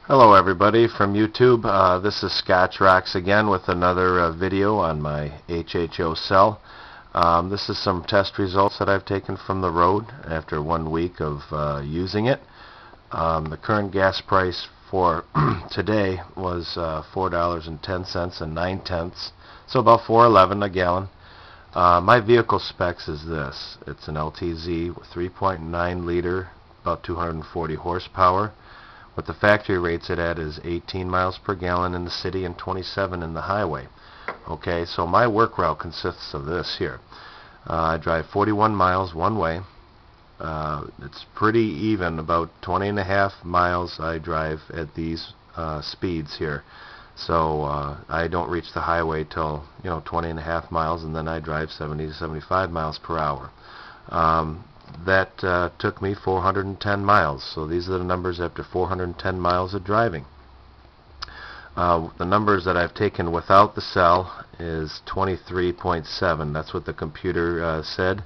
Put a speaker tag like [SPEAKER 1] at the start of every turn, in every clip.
[SPEAKER 1] Hello everybody from YouTube. This is Scotch Rocks again with another video on my HHO cell. This is some test results that I've taken from the road after 1 week of using it. The current gas price for today was $4.10 and 9/10, so about $4.11 a gallon. My vehicle specs is this. It's an LTZ with 3.9 liter, about 240 horsepower. What the factory rates it at is 18 miles per gallon in the city and 27 in the highway. Okay, so my work route consists of this here. I drive 41 miles one way. It's pretty even, about 20 and a half miles I drive at these speeds here. So I don't reach the highway till 20 and a half miles, and then I drive 70 to 75 miles per hour. That took me 410 miles. So these are the numbers after 410 miles of driving. The numbers that I've taken without the cell is 23.7. That's what the computer said.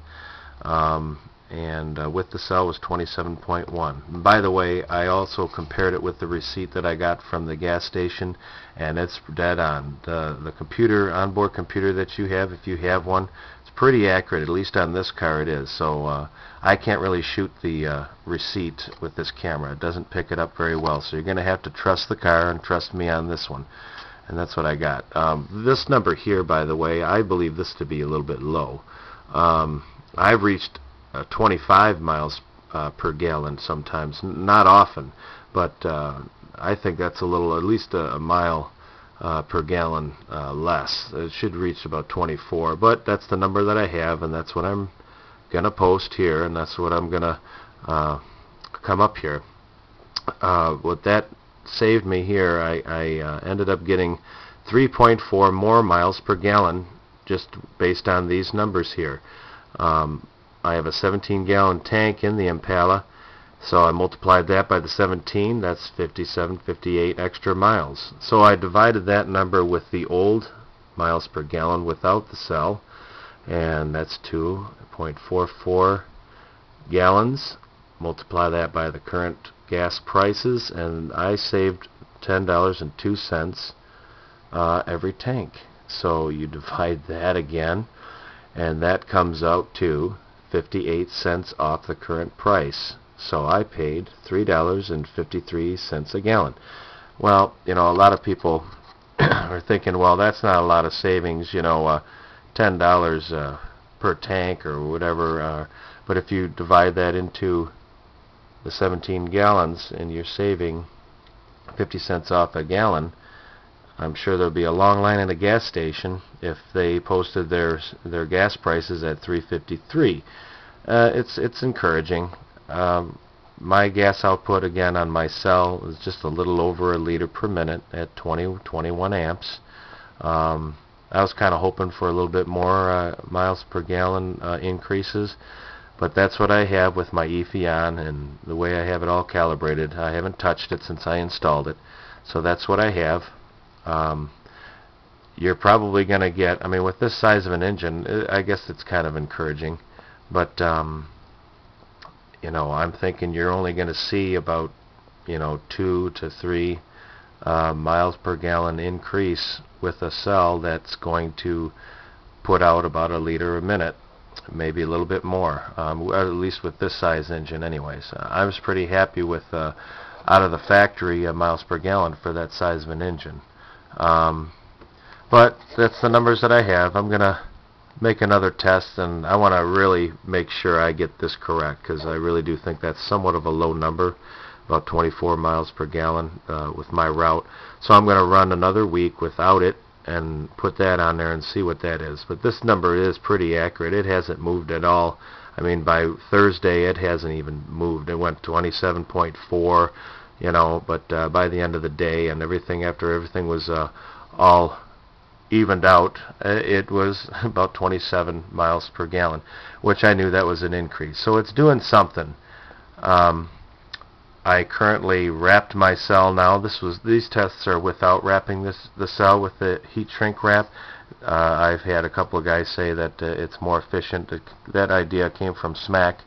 [SPEAKER 1] And with the cell was 27.1. By the way, I also compared it with the receipt that I got from the gas station, and it's dead on. The computer, onboard computer that you have, if you have one, it's pretty accurate. At least on this car it is. So I can't really shoot the receipt with this camera. It doesn't pick it up very well. So you're going to have to trust the car and trust me on this one. And that's what I got. This number here, by the way, I believe this to be a little bit low. I've reached 25 miles per gallon sometimes, not often, but I think that's a little, at least a mile per gallon less. It should reach about 24, but that's the number that I have, and that's what I'm going to post here, and that's what I'm going to come up here. What that saved me here, I ended up getting 3.4 more miles per gallon just based on these numbers here. I have a 17-gallon tank in the Impala, so I multiplied that by the 17. That's 57, 58 extra miles. So I divided that number with the old miles per gallon without the cell, and that's 2.44 gallons. Multiply that by the current gas prices, and I saved $10.02 every tank. So you divide that again, and that comes out to 58 cents off the current price. So I paid $3.53 a gallon. Well, a lot of people are thinking, well, that's not a lot of savings, $10 per tank or whatever. But if you divide that into the 17 gallons and you're saving 50 cents off a gallon, I'm sure there'll be a long line at a gas station if they posted their gas prices at $3.53. It's encouraging. My gas output again on my cell is just a little over a liter per minute at 21 amps. I was kind of hoping for a little bit more miles per gallon increases, but that's what I have with my Ephion, and the way I have it all calibrated. I haven't touched it since I installed it, so that's what I have. You're probably going to get, with this size of an engine, I guess it's kind of encouraging, but I'm thinking you're only going to see about 2 to 3 miles per gallon increase with a cell that's going to put out about a liter a minute, maybe a little bit more, at least with this size engine anyways. I was pretty happy with out of the factory miles per gallon for that size of an engine. But that's the numbers that I have. I'm going to make another test, and I want to really make sure I get this correct, because I really do think that's somewhat of a low number, about 24 miles per gallon with my route. So I'm going to run another week without it and put that on there and see what that is. But this number is pretty accurate. It hasn't moved at all. By Thursday it hasn't even moved. It went 27.4, but by the end of the day and everything, after everything was all evened out, it was about 27 miles per gallon, which I knew that was an increase. So it's doing something. I currently wrapped my cell now. These tests are without wrapping the cell with the heat shrink wrap. I've had a couple of guys say that it's more efficient. That idea came from Smack.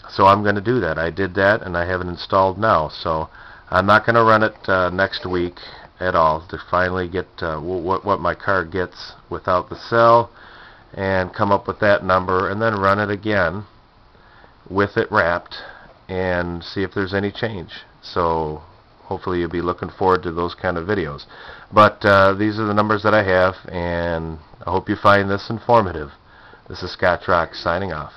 [SPEAKER 1] So I'm going to do that. I did that, and I have it installed now. So I'm not going to run it next week at all to finally get what my car gets without the cell and come up with that number, and then run it again with it wrapped and see if there's any change. So hopefully you'll be looking forward to those kind of videos. But these are the numbers that I have, and I hope you find this informative. This is Scott Rock signing off.